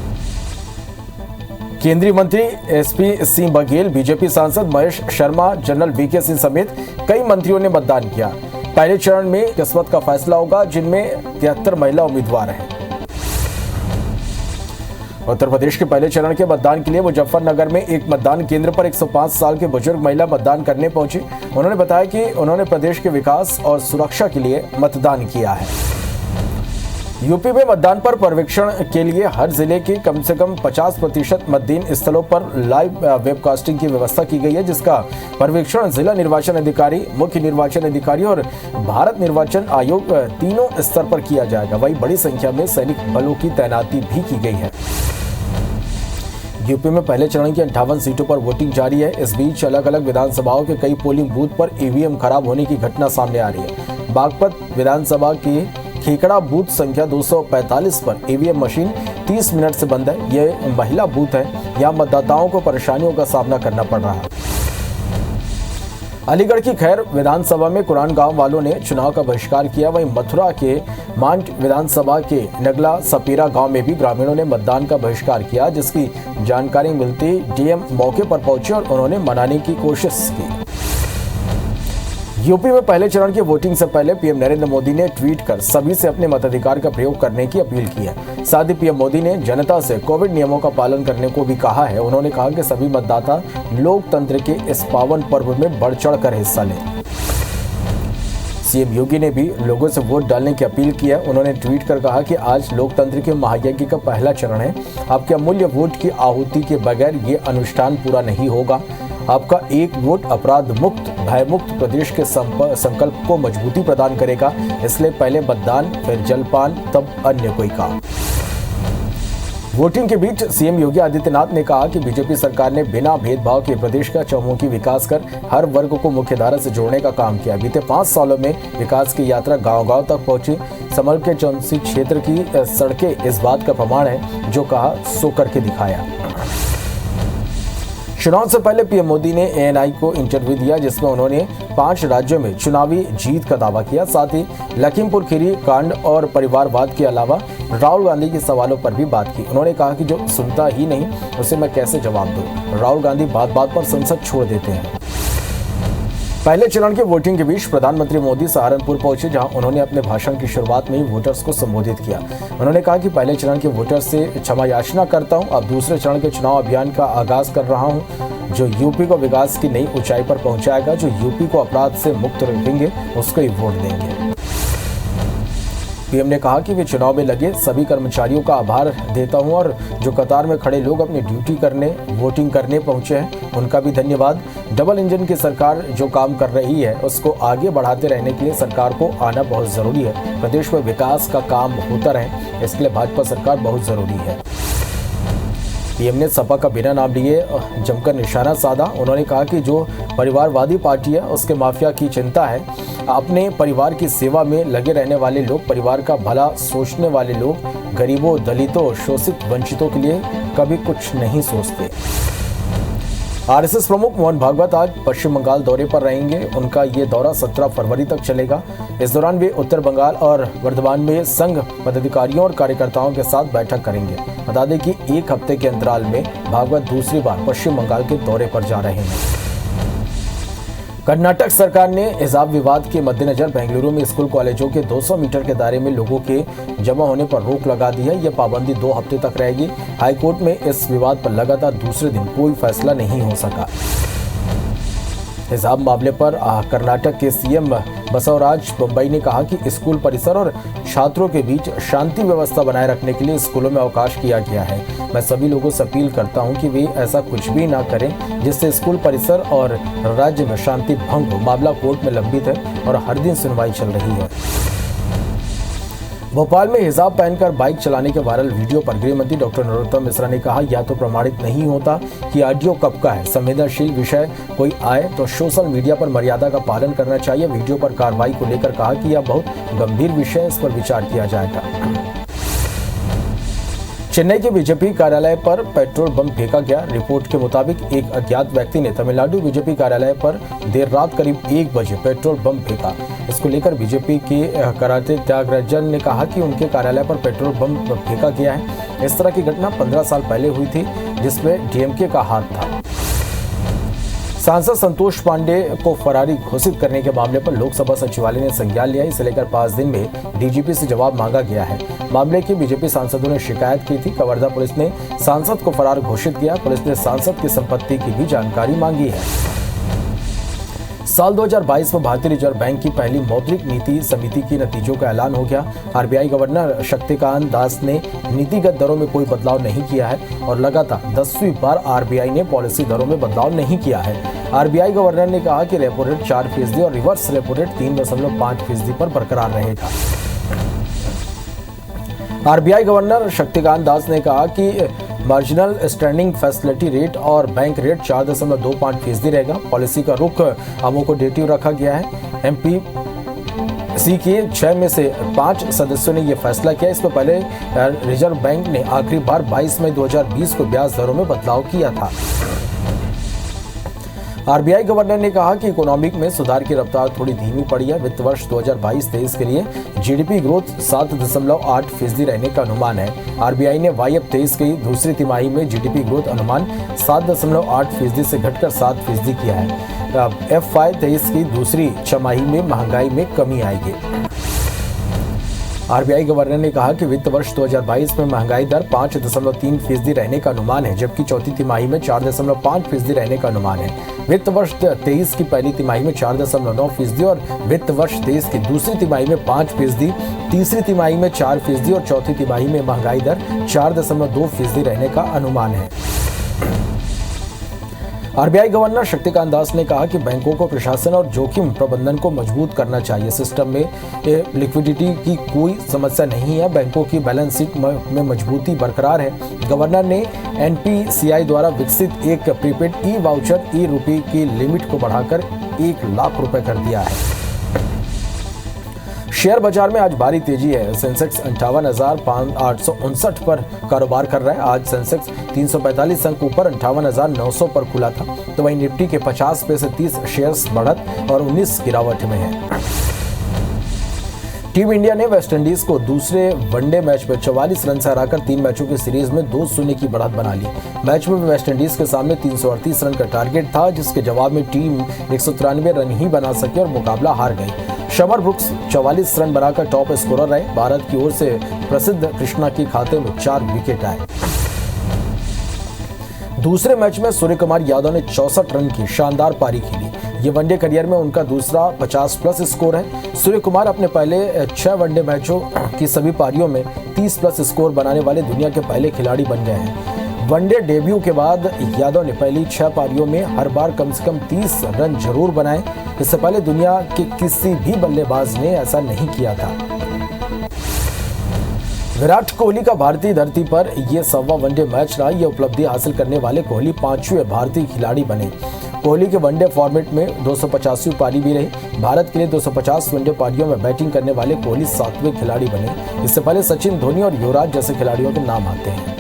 [SPEAKER 2] केंद्रीय मंत्री एसपी सिंह बघेल, बीजेपी सांसद महेश शर्मा, जनरल वीके सिंह समेत कई मंत्रियों ने मतदान किया। पहले चरण में किस्मत का फैसला होगा, जिनमें 73 महिला उम्मीदवार हैं। उत्तर प्रदेश के पहले चरण के मतदान के लिए मुजफ्फरनगर में एक मतदान केंद्र पर 105 साल के बुजुर्ग महिला मतदान करने पहुंची। उन्होंने बताया कि उन्होंने प्रदेश के विकास और सुरक्षा के लिए मतदान किया है। यूपी में मतदान पर पर्यवेक्षण के लिए हर जिले के कम से कम 50% मतदान स्थलों पर लाइव वेबकास्टिंग की व्यवस्था की गई है, जिसका पर्यवेक्षण जिला निर्वाचन अधिकारी, मुख्य निर्वाचन अधिकारी और भारत निर्वाचन आयोग तीनों स्तर पर किया जाएगा। वहीं बड़ी संख्या में सैनिक बलों की तैनाती भी की गई है। यूपी में पहले चरण की 58 सीटों पर वोटिंग जारी है। इस बीच अलग अलग विधानसभाओं के कई पोलिंग बूथ पर ईवीएम खराब होने की घटना सामने आ रही है। बागपत विधानसभा की खेकड़ा बूथ संख्या 245 पर ईवीएम मशीन 30 मिनट से बंद है। यह महिला बूथ है। यहाँ मतदाताओं को परेशानियों का सामना करना पड़ रहा है। अलीगढ़ की खैर विधानसभा में कुरान गांव वालों ने चुनाव का बहिष्कार किया। वहीं मथुरा के मांड विधानसभा के नगला सपीरा गांव में भी ग्रामीणों ने मतदान का बहिष्कार किया, जिसकी जानकारी मिलती डीएम मौके पर पहुंचे और उन्होंने मनाने की कोशिश की। यूपी में पहले चरण की वोटिंग से पहले पीएम नरेंद्र मोदी ने ट्वीट कर सभी से अपने मताधिकार का प्रयोग करने की अपील की है। साथ ही पीएम मोदी ने जनता से कोविड नियमों का पालन करने को भी कहा है। उन्होंने कहा कि सभी मतदाता लोकतंत्र के इस पावन पर्व में बढ़ चढ़कर हिस्सा लें। सीएम योगी ने भी लोगों से वोट डालने की अपील की है। उन्होंने ट्वीट कर कहा कि आज लोकतंत्र के महायज्ञ का पहला चरण है। आपके अमूल्य वोट की आहुति के बगैर ये अनुष्ठान पूरा नहीं होगा। आपका एक वोट अपराध मुक्त, भय मुक्त प्रदेश के संकल्प को मजबूती प्रदान करेगा। इसलिए पहले मतदान, फिर जलपान, तब अन्य कोई काम। वोटिंग के बीच सीएम योगी आदित्यनाथ ने कहा कि बीजेपी सरकार ने बिना भेदभाव के प्रदेश का चहुमुखी विकास कर हर वर्ग को मुख्यधारा से जोड़ने का काम किया। बीते 5 सालों में विकास की यात्रा गांव-गांव तक पहुंची। समल के चौंसी क्षेत्र की सड़कें इस बात का प्रमाण है, जो कहा सो करके दिखाया। चुनाव से पहले पीएम मोदी ने एएनआई को इंटरव्यू दिया, जिसमें उन्होंने 5 राज्यों में चुनावी जीत का दावा किया। साथ ही लखीमपुर खीरी कांड और परिवारवाद के अलावा राहुल गांधी के सवालों पर भी बात की। उन्होंने कहा कि जो सुनता ही नहीं उसे मैं कैसे जवाब दूं। राहुल गांधी बात-बात पर संसद छोड़ देते हैं। पहले चरण के वोटिंग के बीच प्रधानमंत्री मोदी सहारनपुर पहुंचे, जहां उन्होंने अपने भाषण की शुरुआत में ही वोटर्स को संबोधित किया। उन्होंने कहा कि पहले चरण के वोटर्स से क्षमा याचना करता हूं, अब दूसरे चरण के चुनाव अभियान का आगाज कर रहा हूं, जो यूपी को विकास की नई ऊंचाई पर पहुंचाएगा, जो यूपी को अपराध से मुक्त रखेंगे, उसको ही वोट देंगे। पीएम ने कहा कि वे चुनाव में लगे सभी कर्मचारियों का आभार देता हूं और जो कतार में खड़े लोग अपनी ड्यूटी करने, वोटिंग करने पहुंचे हैं, उनका भी धन्यवाद। डबल इंजन की सरकार जो काम कर रही है उसको आगे बढ़ाते रहने के लिए सरकार को आना बहुत जरूरी है। प्रदेश में विकास का काम होता रहे, इसके लिए भाजपा सरकार बहुत जरूरी है। पीएम ने सपा का बिना नाम लिए जमकर निशाना साधा। उन्होंने कहा कि जो परिवारवादी पार्टी है उसके माफिया की चिंता है। अपने परिवार की सेवा में लगे रहने वाले लोग, परिवार का भला सोचने वाले लोग गरीबों, दलितों, शोषित, वंचितों के लिए कभी कुछ नहीं सोचते। आरएसएस प्रमुख मोहन भागवत आज पश्चिम बंगाल दौरे पर रहेंगे। उनका ये दौरा 17 फरवरी तक चलेगा। इस दौरान वे उत्तर बंगाल और वर्धमान में संघ पदाधिकारियों और कार्यकर्ताओं के साथ बैठक करेंगे। बता दें कि 1 हफ्ते के अंतराल में भागवत दूसरी बार पश्चिम बंगाल के दौरे पर जा रहे हैं। कर्नाटक सरकार ने हिजाब विवाद के मद्देनजर बेंगलुरु में स्कूल कॉलेजों के 200 मीटर के दायरे में लोगों के जमा होने पर रोक लगा दी है। यह पाबंदी 2 हफ्ते तक रहेगी। हाईकोर्ट में इस विवाद पर लगातार दूसरे दिन कोई फैसला नहीं हो सका। हिजाब मामले पर कर्नाटक के सीएम बसवराज बोम्मई ने कहा कि स्कूल परिसर और छात्रों के बीच शांति व्यवस्था बनाए रखने के लिए स्कूलों में अवकाश किया गया है। मैं सभी लोगों से अपील करता हूं कि वे ऐसा कुछ भी ना करें जिससे स्कूल परिसर और राज्य में शांति भंग हो। मामला कोर्ट में लंबित है और हर दिन सुनवाई चल रही है। भोपाल में हिजाब पहनकर बाइक चलाने के वायरल वीडियो पर गृह मंत्री डॉक्टर नरोत्तम मिश्रा ने कहा, या तो प्रमाणित नहीं होता कि ऑडियो कब का है। संवेदनशील विषय कोई आए तो सोशल मीडिया पर मर्यादा का पालन करना चाहिए। वीडियो पर कार्रवाई को लेकर कहा कि यह बहुत गंभीर विषय है, इस पर विचार किया जाएगा। चेन्नई के बीजेपी कार्यालय पर पेट्रोल बम फेंका गया। रिपोर्ट के मुताबिक एक अज्ञात व्यक्ति ने तमिलनाडु बीजेपी कार्यालय पर देर रात करीब 1 बजे पेट्रोल बम फेंका। इसको लेकर बीजेपी के कराटे त्यागराजन ने कहा कि उनके कार्यालय पर पेट्रोल बम फेंका गया है। इस तरह की घटना 15 साल पहले हुई थी, जिसमें डीएमके का हाथ था। सांसद संतोष पांडे को फरारी घोषित करने के मामले पर लोकसभा सचिवालय ने संज्ञान लिया। इसे लेकर 5 दिन में डीजीपी से जवाब मांगा गया है। मामले की बीजेपी सांसदों ने शिकायत की थी। कवर्धा पुलिस ने सांसद को फरार घोषित किया। पुलिस ने सांसद की संपत्ति की भी जानकारी मांगी है। साल 2022 में भारतीय रिजर्व बैंक की पहली मौद्रिक नीति समिति के नतीजों का ऐलान हो गया। आरबीआई गवर्नर शक्तिकांत दास ने नीतिगत दरों में कोई बदलाव नहीं किया है और लगातार 10वीं बार आरबीआई ने पॉलिसी दरों में बदलाव नहीं किया है। आरबीआई गवर्नर ने कहा कि रेपो रेट 4% और रिवर्स रेपो रेट 3.5% पर बरकरार रहेगा। आरबीआई गवर्नर शक्तिकांत दास ने कहा कि मार्जिनल स्टैंडिंग फैसिलिटी रेट और बैंक रेट 4.25% रहेगा। पॉलिसी का रुख अकोमोडेटिव रखा गया है। एमपीसी के 6 में से 5 सदस्यों ने यह फैसला किया। इससे पहले रिजर्व बैंक ने आखिरी बार 22 मई 2020 को ब्याज दरों में बदलाव किया था। आरबीआई गवर्नर ने कहा कि इकोनॉमिक में सुधार की रफ्तार थोड़ी धीमी पड़ी है। वित्त वर्ष 2022-23 के लिए जीडीपी ग्रोथ 7.8% रहने का अनुमान है। आरबीआई ने YF23 की दूसरी तिमाही में जीडीपी ग्रोथ अनुमान 7.8% से घटकर 7% किया है। FY23 की दूसरी छमाही में महंगाई में कमी आएगी। आरबीआई गवर्नर ने कहा कि वित्त वर्ष 2022 में महंगाई दर 5.3% रहने का अनुमान है, जबकि चौथी तिमाही में 4.5% रहने का अनुमान है। वित्त वर्ष 23 की पहली तिमाही में 4.9% और वित्त वर्ष 23 की दूसरी तिमाही में 5%, तीसरी तिमाही में 4% और चौथी तिमाही में महंगाई दर 4.2% रहने का अनुमान है। आरबीआई गवर्नर शक्तिकांत दास ने कहा कि बैंकों को प्रशासन और जोखिम प्रबंधन को मजबूत करना चाहिए। सिस्टम में लिक्विडिटी की कोई समस्या नहीं है, बैंकों की बैलेंस शीट में मजबूती बरकरार है। गवर्नर ने एनपीसीआई द्वारा विकसित एक प्रीपेड ई वाउचर ई रुपये की लिमिट को बढ़ाकर 1 लाख रुपए कर दिया है। शेयर बाजार में आज भारी तेजी है। सेंसेक्स 58,859 पर कारोबार कर रहा है। आज सेंसेक्स 345 अंक ऊपर 58,900 पर खुला था, तो वहीं निफ्टी के 50 में से 30 शेयर्स बढ़त और 19 गिरावट में है। टीम इंडिया ने वेस्टइंडीज को दूसरे वनडे मैच में 44 रन से हराकर 3 मैचों की सीरीज में 2-0 की बढ़त बना ली। मैच में वेस्टइंडीज के सामने 338 रन का टारगेट था, जिसके जवाब में टीम 193 रन ही बना सकी और मुकाबला हार गई। शमर ब्रुक्स 44 रन बनाकर टॉप स्कोरर रहे। भारत की ओर से प्रसिद्ध कृष्णा के खाते में 4 विकेट आए। दूसरे मैच में सूर्यकुमार यादव ने 64 रन की शानदार पारी खेली। ये वनडे करियर में उनका दूसरा 50+ स्कोर है। सूर्यकुमार अपने पहले 6 वनडे मैचों की सभी पारियों में 30+ स्कोर बनाने वाले दुनिया के पहले खिलाड़ी बन गए हैं। वनडे डेब्यू के बाद यादव ने पहली 6 पारियों में हर बार कम से कम 30 रन जरूर बनाए। इससे पहले दुनिया के किसी भी बल्लेबाज ने ऐसा नहीं किया था। विराट कोहली का भारतीय धरती पर यह 1वां वनडे मैच रहा। यह उपलब्धि हासिल करने वाले कोहली 5वें भारतीय खिलाड़ी बने। कोहली के वनडे फॉर्मेट में 285 पारी भी रही। भारत के लिए 250 वनडे पारियों में बैटिंग करने वाले कोहली 7वें खिलाड़ी बने। इससे पहले सचिन, धोनी और युवराज जैसे खिलाड़ियों के नाम आते हैं।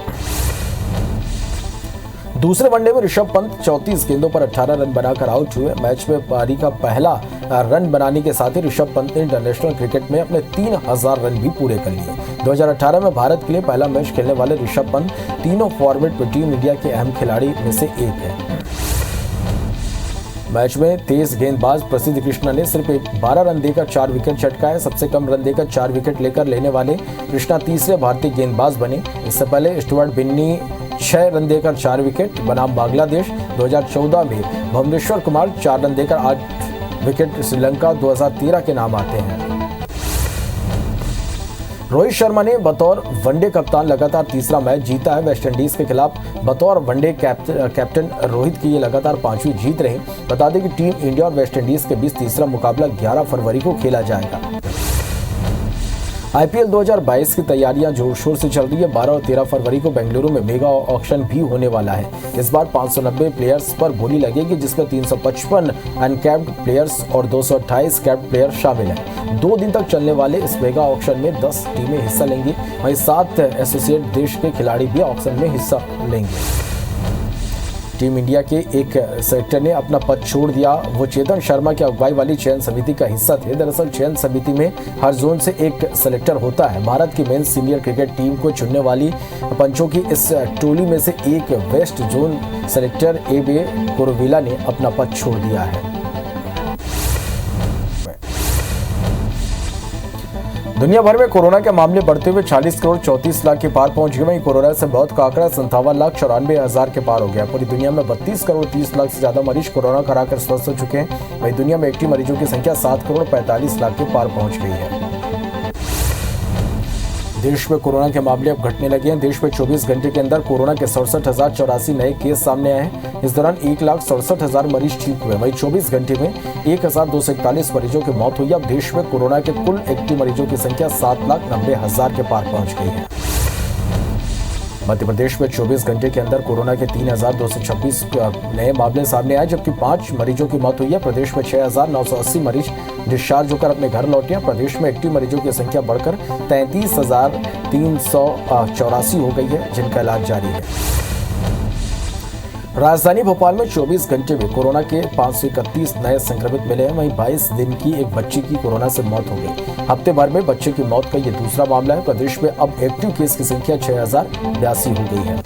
[SPEAKER 2] दूसरे वनडे में ऋषभ पंत 34 गेंदों पर 18 रन बनाकर आउट हुए। मैच में पारी का पहला रन बनाने के साथ ही ऋषभ पंत ने इंटरनेशनल क्रिकेट में अपने 3000 रन भी पूरे कर लिए। 2018 में भारत के लिए पहला मैच खेलने वाले ऋषभ पंत तीनों फॉर्मेट में टीम इंडिया के अहम खिलाड़ी में से एक है। मैच में तेज गेंदबाज प्रसिद्ध कृष्णा ने सिर्फ 12 रन देकर 4 विकेट चटकाए। सबसे कम रन देकर 4 विकेट लेकर लेने वाले कृष्णा तीसरे भारतीय गेंदबाज बने। इससे पहले स्टुअर्ट बिन्नी 6 रन देकर 4 विकेट बनाम बांग्लादेश। 2014 में भुवनेश्वर कुमार 4 रन देकर 8 विकेट श्रीलंका 2013 के नाम आते हैं। रोहित शर्मा ने बतौर वनडे कप्तान लगातार तीसरा मैच जीता है। वेस्टइंडीज के खिलाफ बतौर वनडे कैप्टन रोहित की ये लगातार 5वीं जीत रही। बता दें कि टीम इंडिया और वेस्टइंडीज के बीच तीसरा मुकाबला 11 फरवरी को खेला जाएगा। आईपीएल 2022 की तैयारियां जोर शोर से चल रही है। 12 और 13 फरवरी को बेंगलुरु में मेगा ऑक्शन भी होने वाला है। इस बार 590 प्लेयर्स पर बोली लगेगी, जिसमें 355 अनकैप्ड प्लेयर्स और 228 कैप्ड प्लेयर शामिल हैं। 2 दिन तक चलने वाले इस मेगा ऑक्शन में 10 टीमें हिस्सा लेंगी। वहीं 7 एसोसिएट देश के खिलाड़ी भी ऑक्शन में हिस्सा लेंगे। टीम इंडिया के एक सेलेक्टर ने अपना पद छोड़ दिया। वो चेतन शर्मा की अगुवाई वाली चयन समिति का हिस्सा थे। दरअसल चयन समिति में हर जोन से एक सेलेक्टर होता है। भारत की मेंस सीनियर क्रिकेट टीम को चुनने वाली पंचों की इस टोली में से एक वेस्ट जोन सेलेक्टर एबे कुरविला ने अपना पद छोड़ दिया है। दुनिया भर में कोरोना के मामले बढ़ते हुए 40 करोड़ 34 लाख के पार पहुंच गए। वहीं कोरोना से मौत का आंकड़ा 57,94,000 के पार हो गया। पूरी दुनिया में 32 करोड़ 30 लाख से ज्यादा मरीज कोरोना का हराकर स्वस्थ हो चुके हैं। वहीं दुनिया में एक्टिव मरीजों की संख्या 7 करोड़ 45 लाख के पार पहुंच गई है। देश में कोरोना के मामले अब घटने लगे हैं। देश में 24 घंटे के अंदर कोरोना के 67,084 नए केस सामने आए हैं। इस दौरान 1,67,000 मरीज ठीक हुए। वहीं 24 घंटे में 1,241 मरीजों की मौत हुई। अब देश में कोरोना के कुल एक्टिव मरीजों की संख्या 7,90,000 के पार पहुंच गई है। मध्य प्रदेश में 24 घंटे के अंदर कोरोना के 3,226 नए मामले सामने आए, जबकि 5 मरीजों की मौत हुई है। प्रदेश में 6,980 मरीज डिस्चार्ज होकर अपने घर लौटे हैं। प्रदेश में एक्टिव मरीजों की संख्या बढ़कर 33,384 हो गई है, जिनका इलाज जारी है। राजधानी भोपाल में 24 घंटे में कोरोना के 531 नए संक्रमित मिले हैं। वहीं 22 दिन की एक बच्ची की कोरोना से मौत हो गई। हफ्ते भर में बच्चे की मौत का ये दूसरा मामला है। प्रदेश में अब एक्टिव केस की संख्या 6,082 हो गई है।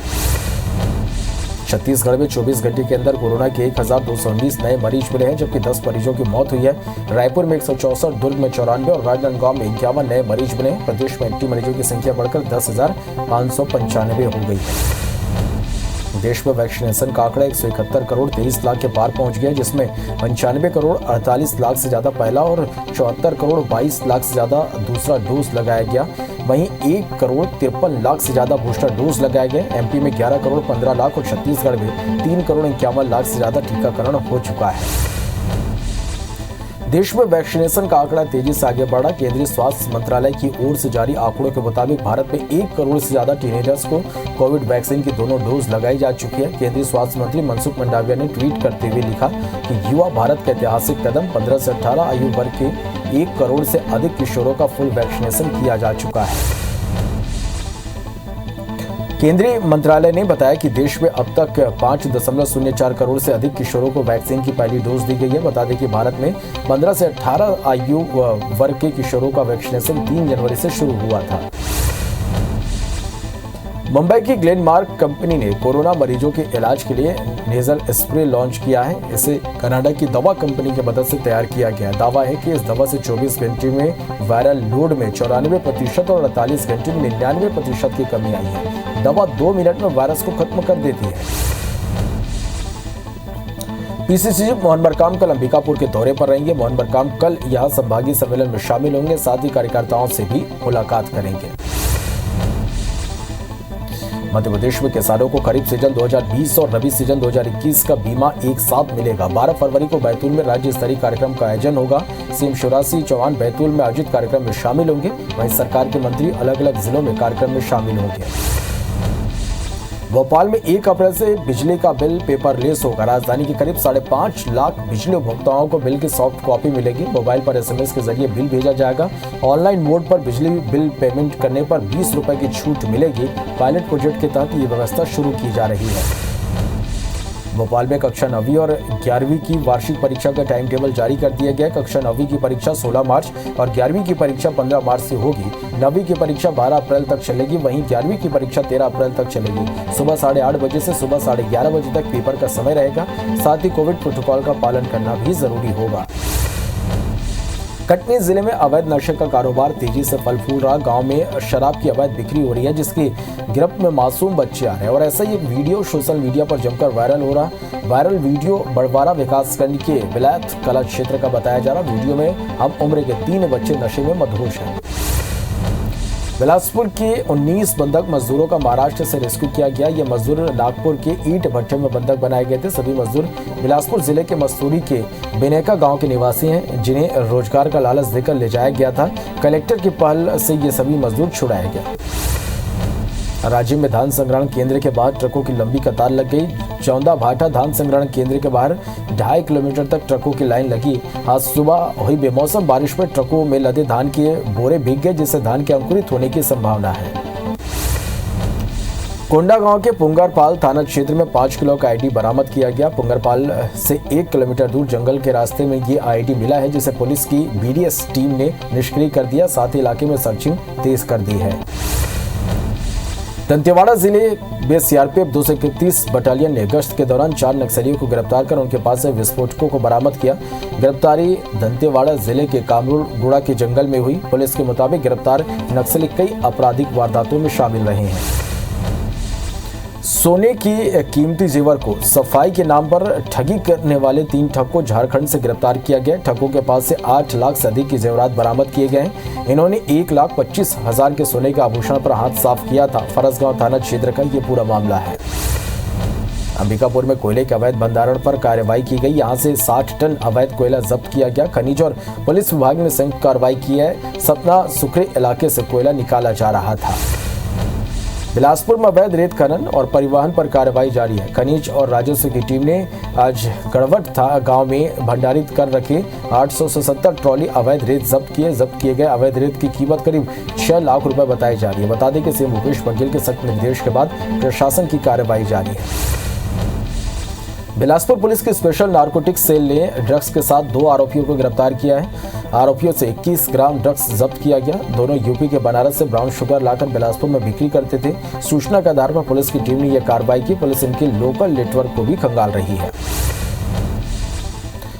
[SPEAKER 2] छत्तीसगढ़ में 24 घंटे के अंदर कोरोना के 1,219 नए मरीज मिले हैं, जबकि 10 मरीजों की मौत हुई है। रायपुर में 164, दुर्ग में 94 और राजनांदगांव में 51 नए मरीज मिले हैं। प्रदेश में एक्टिव मरीजों की संख्या बढ़कर 10,595 हो गई है। देश में वैक्सीनेशन का आंकड़ा 171 करोड़ 23 लाख के पार पहुंच गया, जिसमें 95 करोड़ 48 लाख से ज्यादा पहला और 74 करोड़ 22 लाख से ज्यादा दूसरा डोज लगाया गया। वहीं 1 करोड़ 53 लाख से ज्यादा बूस्टर डोज लगाए गए। एमपी में 11 करोड़ 15 लाख और छत्तीसगढ़ में 3 करोड़ 51 लाख से ज्यादा टीकाकरण हो चुका है। देश में वैक्सीनेशन का आंकड़ा तेजी से आगे बढ़ा। केंद्रीय स्वास्थ्य मंत्रालय की ओर से जारी आंकड़ों के मुताबिक भारत में 1 करोड़ से ज्यादा टीनेजर्स को कोविड वैक्सीन की दोनों डोज लगाई जा चुकी है। केंद्रीय स्वास्थ्य मंत्री मनसुख मंडाविया ने ट्वीट करते हुए लिखा कि युवा भारत का ऐतिहासिक कदम, 15 से 18 आयु वर्ग के 1 करोड़ से अधिक किशोरों का फुल वैक्सीनेशन किया जा चुका है। केंद्रीय मंत्रालय ने बताया कि देश में अब तक 5.04 करोड़ से अधिक किशोरों को वैक्सीन की पहली डोज दी गई है। बता दें कि भारत में 15 से 18 आयु वर्ग के किशोरों का वैक्सीनेशन 3 जनवरी से शुरू हुआ था। मुंबई की ग्लेनमार्क कंपनी ने कोरोना मरीजों के इलाज के लिए नेजल स्प्रे लॉन्च किया है। इसे कनाडा की दवा कंपनी की मदद से तैयार किया गया है। दावा है कि इस दवा से 24 घंटे में वायरल लोड में 94% और 48 घंटे में 99% की कमी आई है। दवा 2 मिनट में वायरस को खत्म कर देती है। पीसीसी मोहन मरकाम कल अंबिकापुर के दौरे पर रहेंगे। मोहन मरकाम कल यहां संभागीय सम्मेलन में शामिल होंगे, साथ ही कार्यकर्ताओं से भी मुलाकात करेंगे। मध्य प्रदेश में किसानों को खरीफ सीजन 2020 और रबी सीजन 2021 का बीमा एक साथ मिलेगा। 12 फरवरी को बैतूल में राज्य स्तरीय कार्यक्रम का आयोजन होगा। सीएम शिवराज सिंह चौहान बैतूल में आयोजित कार्यक्रम में शामिल होंगे। वहीं सरकार के मंत्री अलग अलग जिलों में कार्यक्रम में शामिल होंगे। भोपाल में 1 अप्रैल से बिजली का बिल पेपरलेस होगा। राजधानी के करीब 5.5 लाख बिजली उपभोक्ताओं को बिल की सॉफ्ट कॉपी मिलेगी। मोबाइल पर SMS के जरिए बिल भेजा जाएगा। ऑनलाइन मोड पर बिजली बिल पेमेंट करने पर 20 रुपए की छूट मिलेगी। पायलट प्रोजेक्ट के तहत ये व्यवस्था शुरू की जा रही है। भोपाल में कक्षा 9वीं और 11वीं की वार्षिक परीक्षा का टाइम टेबल जारी कर दिया गया है। कक्षा 9वीं की परीक्षा 16 मार्च और 11वीं की परीक्षा 15 मार्च से होगी। 9वीं की परीक्षा 12 अप्रैल तक चलेगी, वहीं 11वीं की परीक्षा 13 अप्रैल तक चलेगी। सुबह 8:30 बजे से सुबह 11:30 बजे तक पेपर का समय रहेगा। साथ ही कोविड प्रोटोकॉल का पालन करना भी जरूरी होगा। कटनी जिले में अवैध नशे का कारोबार तेजी से फल फूल रहा। गांव में शराब की अवैध बिक्री हो रही है, जिसकी गिरफ्त में मासूम बच्चे आ रहे हैं और ऐसा ही एक वीडियो सोशल मीडिया पर जमकर वायरल हो रहा। वायरल वीडियो बड़वारा विकासखंड के विलायत कला क्षेत्र का बताया जा रहा। वीडियो में हम उम्र के 3 बच्चे नशे में मदहोश हैं। बिलासपुर के 19 बंधक मजदूरों का महाराष्ट्र से रेस्क्यू किया गया। ये मजदूर नागपुर के ईंट भट्टे में बंधक बनाए गए थे। सभी मजदूर बिलासपुर जिले के मस्तूरी के बेनेका गांव के निवासी हैं, जिन्हें रोजगार का लालच देकर ले जाया गया था। कलेक्टर की पहल से ये सभी मजदूर छुड़ाए गए। राज्य में धान संग्रहण केंद्र के बाहर ट्रकों की लंबी कतार लग गई। चौंदा भाटा धान संग्रहण केंद्र के बाहर 2.5 किलोमीटर तक ट्रकों की लाइन लगी। आज सुबह हुई बेमौसम बारिश में ट्रकों में लदे धान के बोरे भीग गए, जिससे धान के अंकुरित होने की संभावना है। कोंडागांव के पुंगरपाल थाना क्षेत्र में 5 किलो का आईडी बरामद किया गया। पुंगरपाल से 1 किलोमीटर दूर जंगल के रास्ते में ये आईडी मिला है, जिसे पुलिस की BDS टीम ने निष्क्रिय कर दिया। साथ ही इलाके में सर्चिंग तेज कर दी है। दंतेवाड़ा जिले में CRPF 231 बटालियन ने गश्त के दौरान 4 नक्सलियों को गिरफ्तार कर उनके पास से विस्फोटकों को बरामद किया। गिरफ्तारी दंतेवाड़ा जिले के कामरूल गुड़ा के जंगल में हुई। पुलिस के मुताबिक गिरफ्तार नक्सली कई आपराधिक वारदातों में शामिल रहे हैं। सोने की कीमती जेवर को सफाई के नाम पर ठगी करने वाले 3 ठग को झारखंड से गिरफ्तार किया गया। ठगों के पास से 8 लाख से अधिक के जेवरात बरामद किए गए। इन्होंने 1,25,000 के सोने के आभूषण पर हाथ साफ किया था। फरसगांव थाना क्षेत्र का ये पूरा मामला है। अंबिकापुर में कोयले के अवैध भंडारण पर कार्रवाई की गई। यहां से 60 टन अवैध कोयला जब्त किया गया। खनिज और पुलिस विभाग ने संयुक्त कार्रवाई की है। सतना सुखरे इलाके से कोयला निकाला जा रहा था। बिलासपुर में अवैध रेत खनन और परिवहन पर कार्रवाई जारी है। खनिज और राजस्व की टीम ने आज गड़वट गांव में भंडारित कर रखे 870 ट्रॉली अवैध रेत जब्त किए गए। अवैध रेत की कीमत करीब 6 लाख रुपए बताई जा रही है। बता दें कि सीएम भूपेश बघेल के सख्त निर्देश के बाद प्रशासन की कार्रवाई जारी है। बिलासपुर पुलिस की स्पेशल नारकोटिक्स सेल ने ड्रग्स के साथ 2 आरोपियों को गिरफ्तार किया है। आरोपियों से 21 ग्राम ड्रग्स जब्त किया गया। दोनों यूपी के बनारस से ब्राउन शुगर लाकर बिलासपुर में बिक्री करते थे। सूचना के आधार पर पुलिस की टीम ने यह कार्रवाई की। पुलिस इनके लोकल नेटवर्क को भी खंगाल रही है।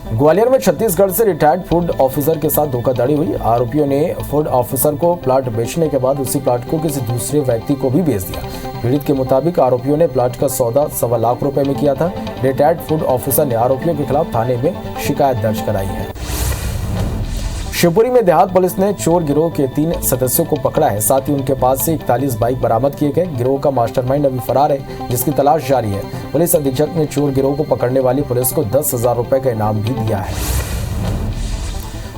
[SPEAKER 2] ग्वालियर में छत्तीसगढ़ से रिटायर्ड फूड ऑफिसर के साथ धोखाधड़ी हुई। आरोपियों ने फूड ऑफिसर को प्लाट बेचने के बाद उसी प्लाट को किसी दूसरे व्यक्ति को भी बेच दिया। पीड़ित के मुताबिक आरोपियों ने प्लाट का सौदा 1.25 लाख रुपए में किया था। रिटायर्ड फूड ऑफिसर ने आरोपियों के खिलाफ थाने में शिकायत दर्ज कराई है। शिवपुरी में देहात पुलिस ने चोर गिरोह के 3 सदस्यों को पकड़ा है। साथ ही उनके पास से 41 बाइक बरामद किए गए। गिरोह का मास्टरमाइंड अभी फरार है, जिसकी तलाश जारी है। पुलिस अधीक्षक ने चोर गिरोह को पकड़ने वाली पुलिस को 10,000 रुपए का इनाम भी दिया है।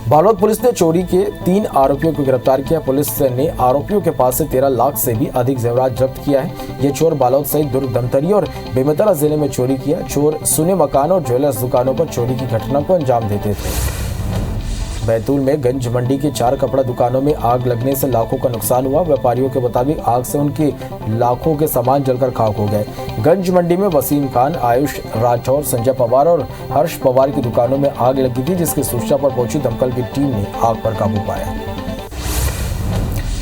[SPEAKER 2] बालोद पुलिस ने चोरी के 3 आरोपियों को गिरफ्तार किया। पुलिस ने आरोपियों के पास से 13 लाख से भी अधिक जेवरात जब्त किया है। ये चोर बालोद सहित दुर्ग, धमतरी और बेमेतरा जिले में चोरी किया। चोर सुने मकान और ज्वेलर्स दुकानों पर चोरी की घटना को अंजाम देते थे। बैतूल में गंज मंडी के 4 कपड़ा दुकानों में आग लगने से लाखों का नुकसान हुआ। व्यापारियों के मुताबिक आग से उनके लाखों के सामान जलकर खाक हो गए। गंज मंडी में वसीम खान, आयुष राठौर, संजय पवार और हर्ष पवार की दुकानों में आग लगी थी, जिसकी सूचना पर पहुंची दमकल की टीम ने आग पर काबू पाया।